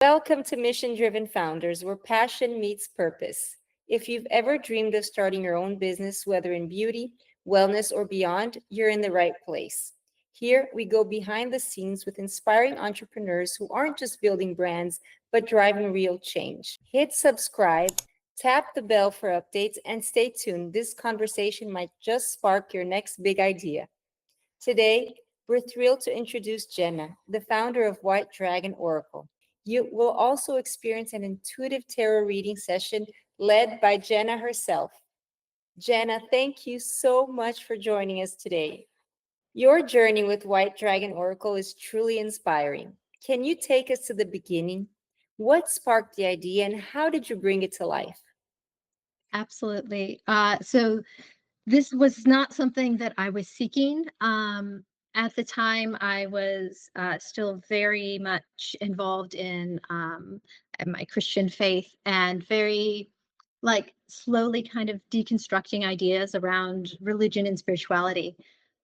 Welcome to Mission Driven Founders, where passion meets purpose. If you've ever dreamed of starting your own business, whether in beauty, wellness, or beyond, you're in the right place. Here, we go behind the scenes with inspiring entrepreneurs who aren't just building brands, but driving real change. Hit subscribe, tap the bell for updates, and stay tuned. This conversation might just spark your next big idea. Today, we're thrilled to introduce Jenna, the founder of White Dragon Oracle. You will also experience an intuitive tarot reading session led by Jenna herself. Jenna, thank you so much for joining us today. Your journey with White Dragon Oracle is truly inspiring. Can you take us to the beginning? What sparked the idea and how did you bring it to life? Absolutely. So this was not something that I was seeking. At the time, I was still very much involved in my Christian faith and very slowly kind of deconstructing ideas around religion and spirituality.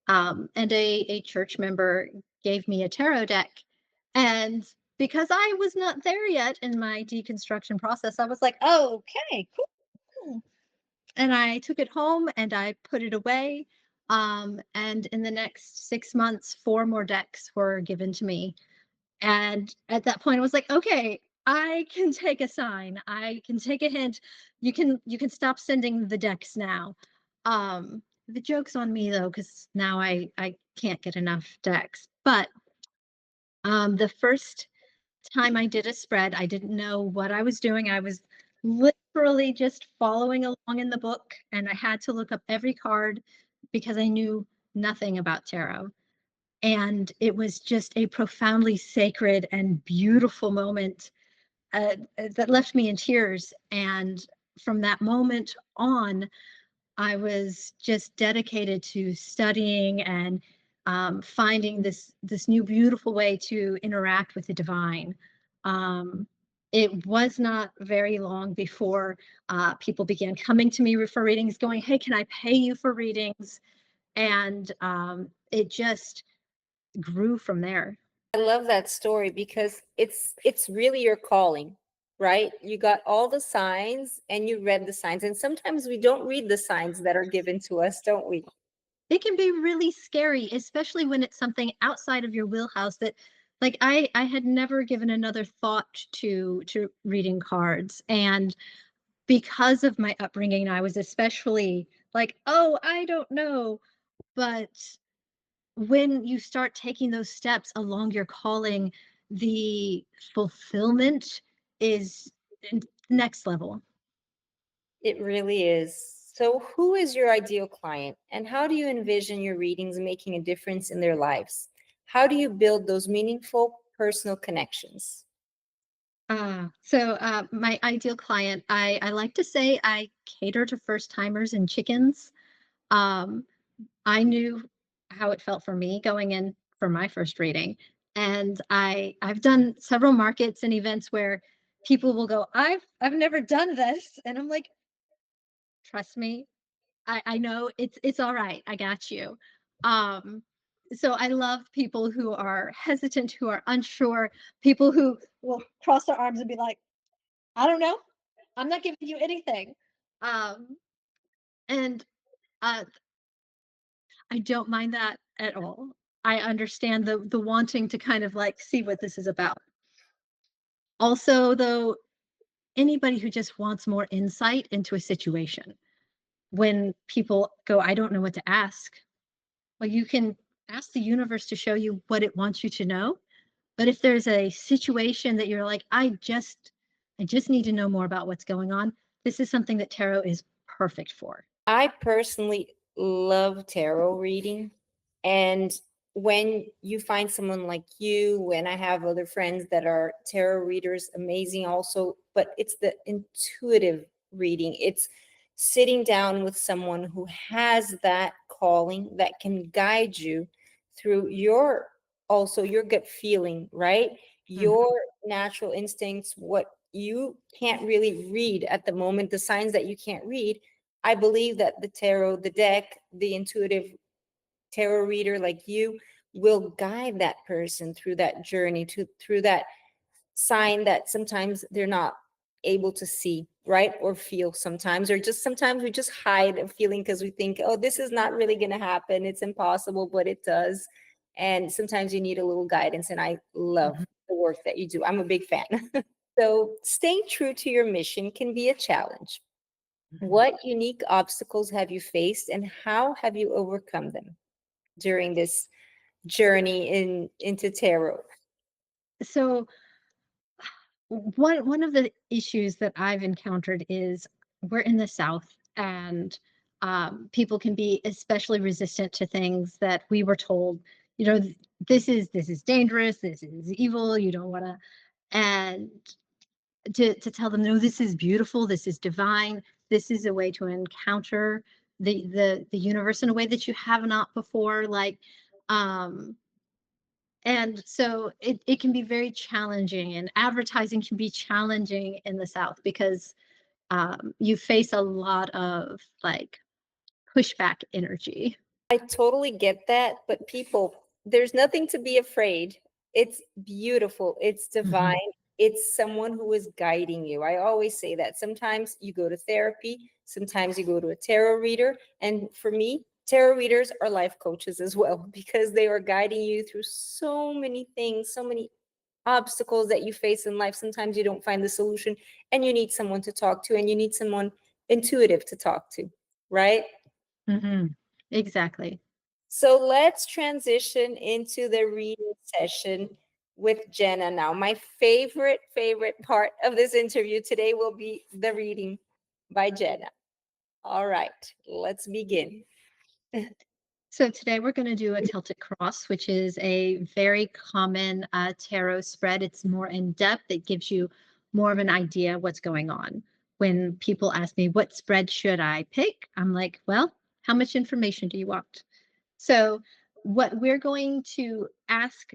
And a church member gave me a tarot deck. And because I was not there yet in my deconstruction process, I was like, oh, okay, cool. And I took it home and I put it away. And in the next 6 months, four more decks were given to me. And at that point, I was like, okay, I can take a sign. I can take a hint. You can stop sending the decks now. The joke's on me though, because now I can't get enough decks. But the first time I did a spread, I didn't know what I was doing. I was literally just following along in the book, and I had to look up every card because I knew nothing about tarot. And it was just a profoundly sacred and beautiful moment that left me in tears. And from that moment on, I was just dedicated to studying and finding this new beautiful way to interact with the divine. Um, it was not very long before people began coming to me for readings, going, "Hey, can I pay you for readings?" And it just grew from there. I love that story because it's really your calling, right? You got all the signs and you read the signs. And sometimes we don't read the signs that are given to us, don't we? It can be really scary, especially when it's something outside of your wheelhouse that I had never given another thought to reading cards. And because of my upbringing, I was especially like, "Oh, I don't know." But when you start taking those steps along your calling, the fulfillment is next level. It really is. So, who is your ideal client and how do you envision your readings making a difference in their lives? How do you build those meaningful personal connections? My ideal client, I like to say I cater to first timers and chickens. Um, I knew how it felt for me going in for my first reading, and I've done several markets and events where people will go, I've never done this," and I'm like, "Trust me, I know it's all right. I got you." Um, so I love people who are hesitant, who are unsure, people who will cross their arms and be like, "I don't know. I'm not giving you anything." Um, and uh, I don't mind that at all. I understand the wanting to kind of like see what this is about. Also, though, anybody who just wants more insight into a situation. When people go, "I don't know what to ask." Well, you can ask the universe to show you what it wants you to know. But if there's a situation that you're like, I just need to know more about what's going on, this is something that tarot is perfect for. I personally love tarot reading. And when you find someone like you, and I have other friends that are tarot readers, amazing also, but it's the intuitive reading. It's sitting down with someone who has that calling that can guide you through your also your gut feeling, right? Your Mhm. natural instincts, what you can't really read at the moment, the signs that you can't read. I believe that the tarot, the deck, the intuitive tarot reader like you will guide that person through that journey, to through that sign that sometimes they're not able to see, right? Or feel sometimes, or just sometimes we just hide a feeling because we think, oh, this is not really going to happen. It's impossible, but it does. And sometimes you need a little guidance. And I love Mhm, the work that you do. I'm a big fan. So, staying true to your mission can be a challenge. mhm. What unique obstacles have you faced and how have you overcome them during this journey into tarot? So one of the issues that I've encountered is we're in the South, and people can be especially resistant to things that we were told, this is dangerous, this is evil, you don't want to, and to tell them, no, this is beautiful, this is divine, this is a way to encounter the universe in a way that you have not before, like, um and so it can be very challenging, and advertising can be challenging in the South because you face a lot of like pushback energy. I totally get that, but people, there's nothing to be afraid. It's beautiful, it's Mhm, divine, it's someone who is guiding you. I always say that. Sometimes you go to therapy, sometimes you go to a tarot reader. And for me, tarot readers are life coaches as well because they are guiding you through so many things, so many obstacles that you face in life. Sometimes you don't find the solution and you need someone to talk to, and you need someone intuitive to talk to, right? mhm. Exactly. So let's transition into the reading session with Jenna now. My favorite part of this interview today will be the reading by Jenna. All right, let's begin. So today we're going to do a Celtic Cross, which is a very common tarot spread. It's more in depth. It gives you more of an idea of what's going on. When people ask me, what spread should I pick? I'm like, well, how much information do you want? So, what we're going to ask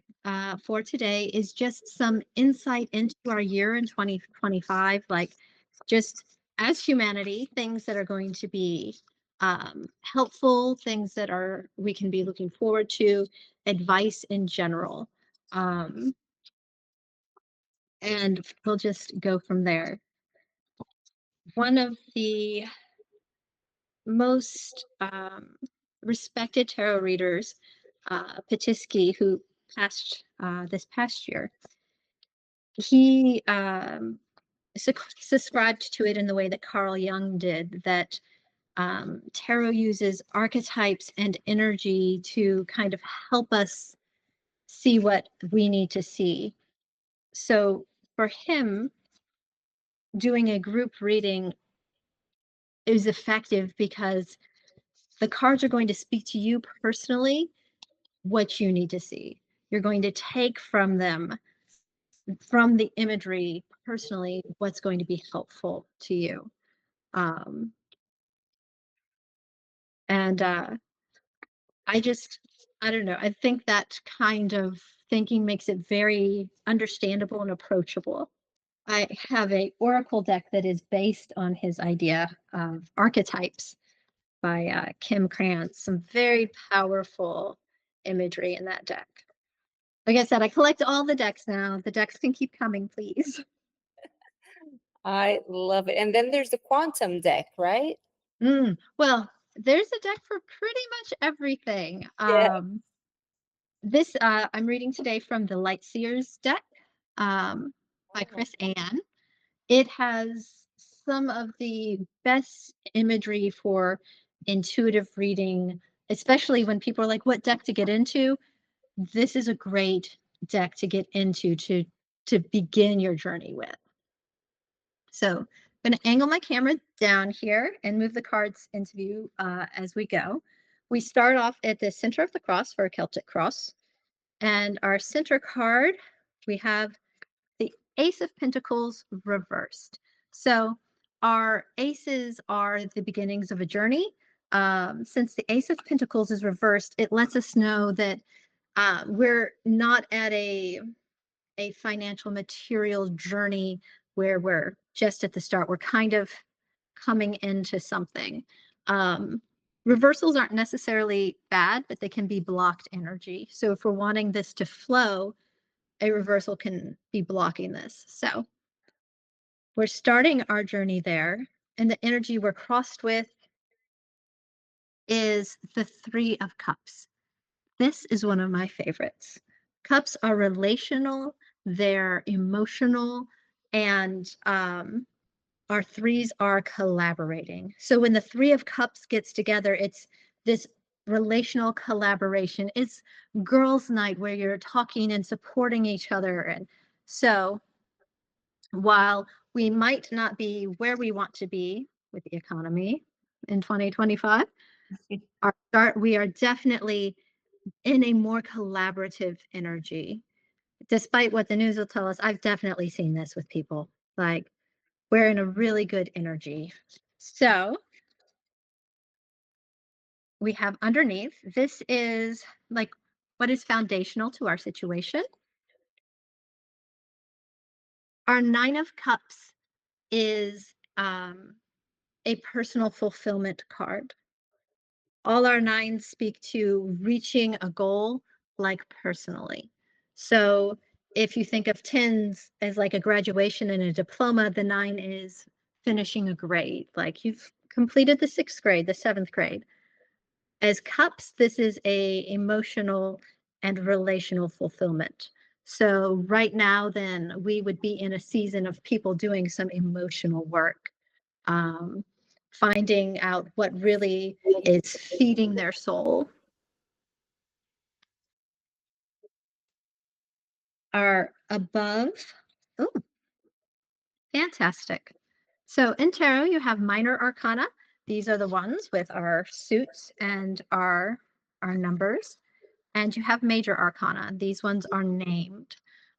for today is just some insight into our year in 2025, like just as humanity, things that are going to be helpful, things that are we can be looking forward to, advice in general. Um, and we'll just go from there. One of the most respected tarot readers, Patiski, who passed this past year, he subscribed to it in the way that Carl Jung did, that tarot uses archetypes and energy to kind of help us see what we need to see. So for him, doing a group reading is effective because the cards are going to speak to you personally what you need to see. You're going to take from them, from the imagery personally, what's going to be helpful to you. Um, and I just, I don't know, I think that kind of thinking makes it very understandable and approachable. I have a oracle deck that is based on his idea of archetypes by Kim Krantz. Some very powerful imagery in that deck. Like I said, I collect all the decks now. The decks can keep coming, please. I love it. And then there's the quantum deck, right? Well, there's a deck for pretty much everything. Yeah. This I'm reading today from the Light Seers deck by Oh, Chris Ann. It has some of the best imagery for intuitive reading, especially when people are like, what deck to get into? This is a great deck to get into to begin your journey with. So I'm going to angle my camera down here and move the cards into view as we go. We start off at the center of the cross for a Celtic cross. And our center card, we have the Ace of Pentacles reversed. So our aces are the beginnings of a journey. Since the Ace of Pentacles is reversed, it lets us know that we're not at a financial material journey where we're just at the start. We're kind of coming into something. Um, Reversals aren't necessarily bad, but they can be blocked energy. So if we're wanting this to flow, a reversal can be blocking this. So we're starting our journey there, and the energy we're crossed with is the Three of Cups. This is one of my favorites. Cups are relational, they're emotional, and our threes are collaborating. So when the Three of Cups gets together, it's this relational collaboration. It's girls' night where you're talking and supporting each other. And so while we might not be where we want to be with the economy in 2025, we are definitely in a more collaborative energy. Despite what the news will tell us, I've definitely seen this with people. Like, we're in a really good energy. So we have underneath, this is like what is foundational to our situation. Our Nine of Cups is a personal fulfillment card. All our nines speak to reaching a goal, like personally. So if you think of tens as like a graduation and a diploma, the nine is finishing a grade, like you've completed the sixth grade, the seventh grade. As cups, this is a emotional and relational fulfillment. So right now, then we would be in a season of people doing some emotional work, um, finding out what really is feeding their soul. Are above. Oh, fantastic. So in tarot, you have minor arcana. These are the ones with our suits and our numbers. And you have major arcana. These ones are named.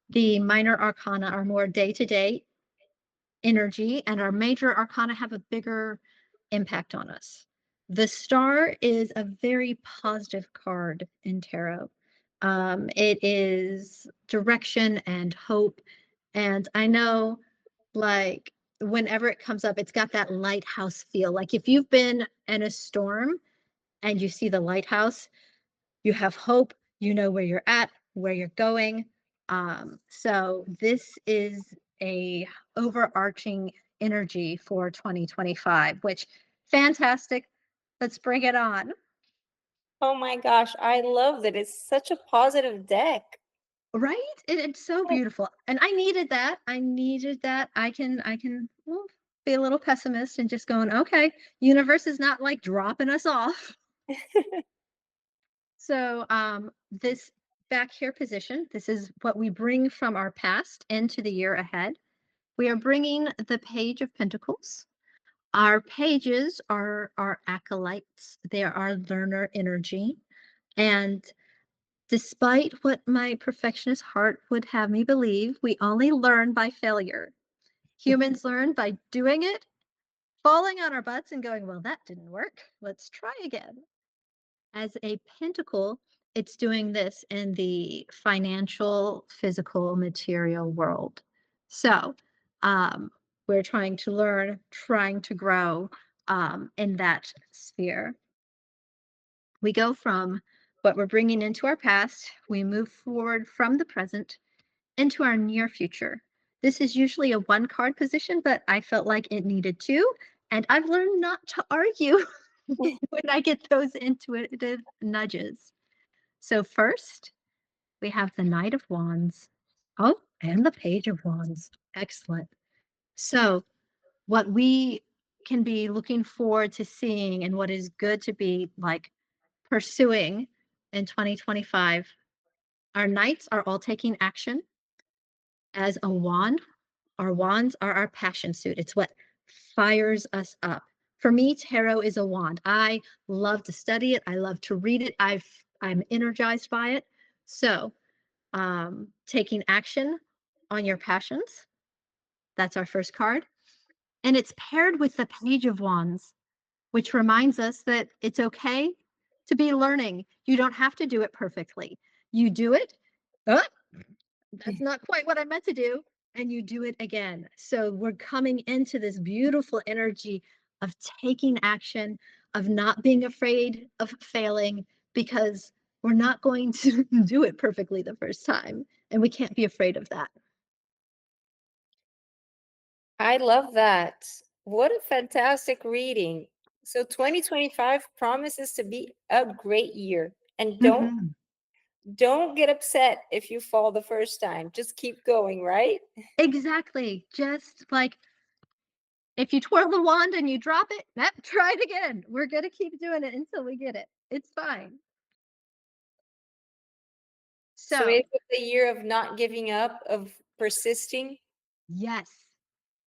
The minor arcana are more day-to-day energy, and our major arcana have a bigger impact on us. The star is a very positive card in tarot. It is direction and hope. And I know, like, whenever it comes up, it's got that lighthouse feel. Like, if you've been in a storm and you see the lighthouse, you have hope, you know where you're at, where you're going. So this is a overarching energy for 2025, which fantastic. Let's bring it on. Oh my gosh, I love that. It's such a positive deck. Right? It's so beautiful. And I needed that. I needed that. I can well, be a little pessimist and just going, okay, universe is not like dropping us off. So this back here position, this is what we bring from our past into the year ahead. We are bringing the Page of Pentacles. Our pages are our acolytes. They are our learner energy. And despite what my perfectionist heart would have me believe, we only learn by failure. Humans learn by doing it, falling on our butts and going, well, that didn't work. Let's try again. As a pentacle, it's doing this in the financial, physical, material world. So we're trying to learn, trying to grow in that sphere. We go from what we're bringing into our past, we move forward from the present into our near future. This is usually a one card position, but I felt like it needed two. And I've learned not to argue when I get those intuitive nudges. So first, we have the Knight of Wands. Oh, and the Page of Wands. Excellent. So what we can be looking forward to seeing and what is good to be like pursuing in 2025, our knights are all taking action as a wand. Our wands are our passion suit. It's what fires us up. For me, tarot is a wand. I love to study it. I love to read it. I'm energized by it. So, taking action on your passions, that's our first card. And it's paired with the Page of Wands, which reminds us that it's okay to be learning. You don't have to do it perfectly. You do it. Oh, that's not quite what I meant to do. And you do it again. So we're coming into this beautiful energy of taking action, of not being afraid of failing, because we're not going to do it perfectly the first time. and we can't be afraid of that. I love that. What a fantastic reading. So 2025 promises to be a great year. And Mhm. don't get upset if you fall the first time. Just keep going, right? Exactly. Just like if you twirl the wand and you drop it, try it again. We're gonna keep doing it until we get it. It's fine. So is So, it the year of not giving up, of persisting? yes,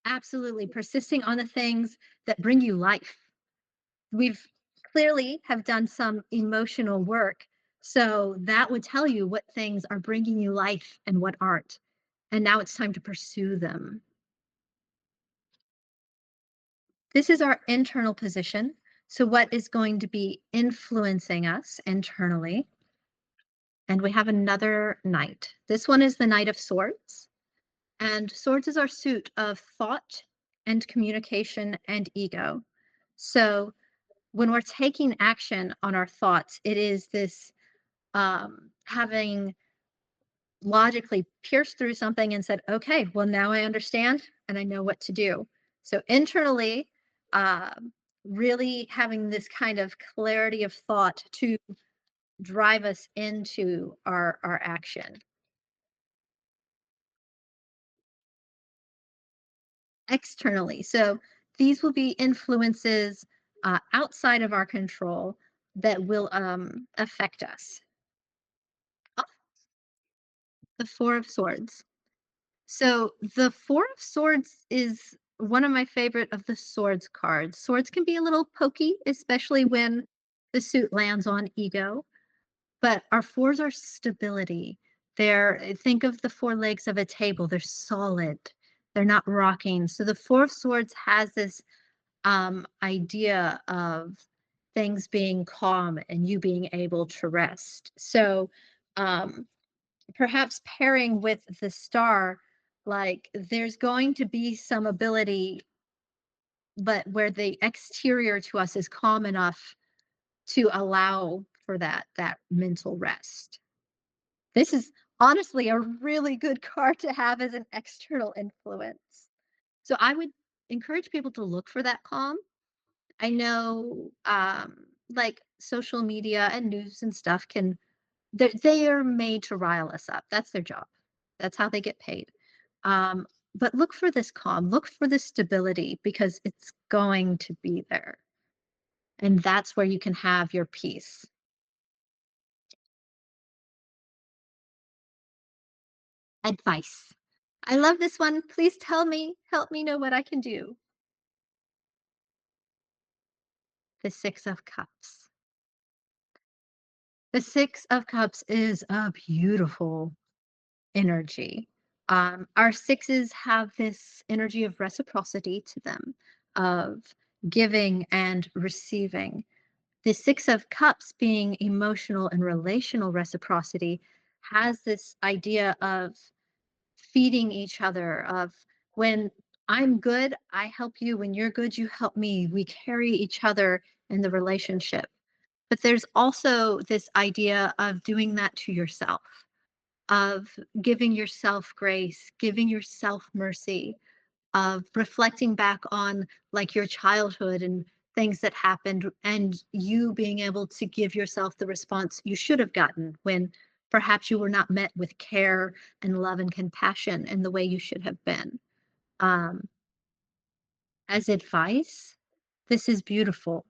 absolutely. Persisting on the things that bring you life. We've clearly have done some emotional work. So that would tell you what things are bringing you life and what aren't. And now it's time to pursue them. This is our internal position. So, what is going to be influencing us internally? And we have another knight. This one is the Knight of Swords. And swords is our suit of thought and communication and ego. So, when we're taking action on our thoughts, it is this having logically pierced through something and said, okay, well, now I understand and I know what to do. So internally, really having this kind of clarity of thought to drive us into our action. Externally, so these will be influences outside of our control that will affect us. Oh, the Four of Swords. So the Four of Swords is one of my favorite of the swords cards. Swords can be a little pokey, especially when the suit lands on ego, but our fours are stability. Think of the four legs of a table. They're solid. They're not rocking. So the Four of Swords has this idea of things being calm and you being able to rest. So um, perhaps pairing with the star, like there's going to be some ability, but where the exterior to us is calm enough to allow for that mental rest. This is honestly a really good card to have as an external influence. So I would encourage people to look for that calm. I know like social media and news and stuff can they are made to rile us up. That's their job. That's how they get paid. Um, but look for this calm, look for this stability because it's going to be there. And that's where you can have your peace. Advice. I love this one. Please tell me, help me know what I can do. The Six of Cups. The Six of Cups is a beautiful energy. Our sixes have this energy of reciprocity to them, of giving and receiving. The Six of Cups, being emotional and relational reciprocity, has this idea of feeding each other, of when I'm good, I help you. When you're good, you help me. We carry each other in the relationship. But there's also this idea of doing that to yourself, of giving yourself grace, giving yourself mercy, of reflecting back on like your childhood and things that happened and you being able to give yourself the response you should have gotten when perhaps you were not met with care and love and compassion in the way you should have been. Um, as advice, this is beautiful.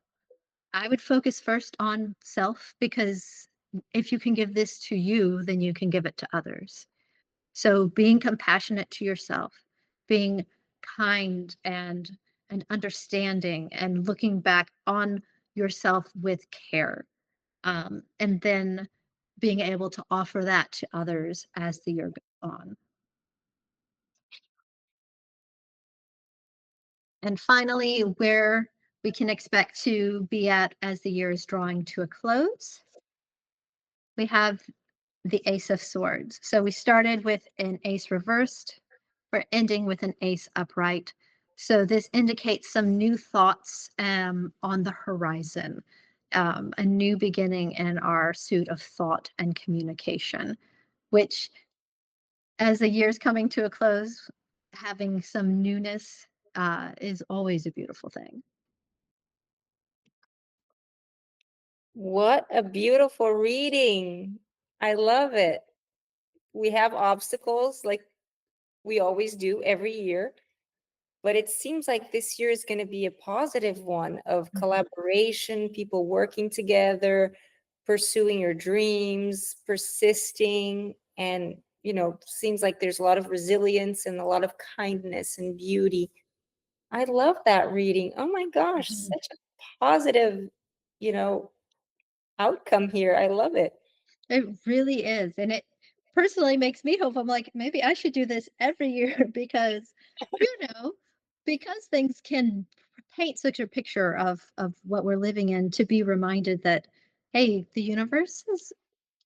I would focus first on self because if you can give this to you, then you can give it to others. So being compassionate to yourself, being kind and understanding and looking back on yourself with care. And then being able to offer that to others as the year goes on. And finally, where we can expect to be at as the year is drawing to a close, we have the Ace of Swords. So we started with an ace reversed. We're ending with an ace upright. So this indicates some new thoughts on the horizon, a new beginning in our suit of thought and communication, which As the year's coming to a close, having some newness is always a beautiful thing. What a beautiful reading. I love it. We have obstacles like we always do every year, but it seems like this year is going to be a positive one of Mhm. collaboration, people working together, pursuing your dreams, persisting, and seems like there's a lot of resilience and a lot of kindness and beauty. I love that reading. Oh my gosh, Mhm. such a positive, you know, outcome here. I love it. It really is. And it personally makes me hope. I'm like, maybe I should do this every year because, you know, because things can paint such a picture of what we're living in, to be reminded that, hey, the universe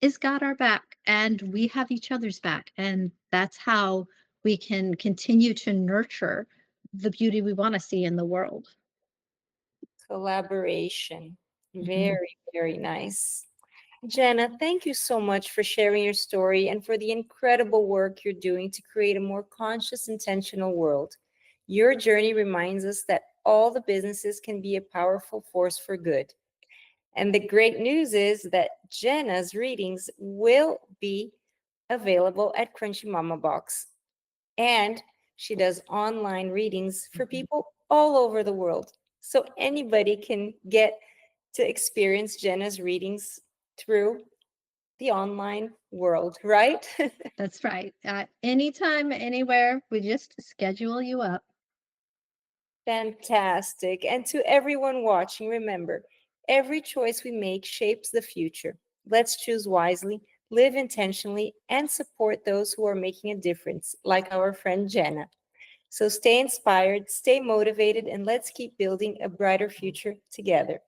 is got our back and we have each other's back. And that's how we can continue to nurture the beauty we want to see in the world. Collaboration. Mhm. Very, very nice. Jenna, thank you so much for sharing your story and for the incredible work you're doing to create a more conscious, intentional world. Your journey reminds us that all the businesses can be a powerful force for good. And the great news is that Jenna's readings will be available at Crunchy Mama Box. And she does online readings for Mhm. people all over the world. So anybody can get to experience Jenna's readings through the online world, right? That's right. Anytime, anywhere, we just schedule you up. Fantastic. And to everyone watching, remember, every choice we make shapes the future. Let's choose wisely, live intentionally, and support those who are making a difference, like our friend Jenna. So stay inspired, stay motivated, and let's keep building a brighter future together.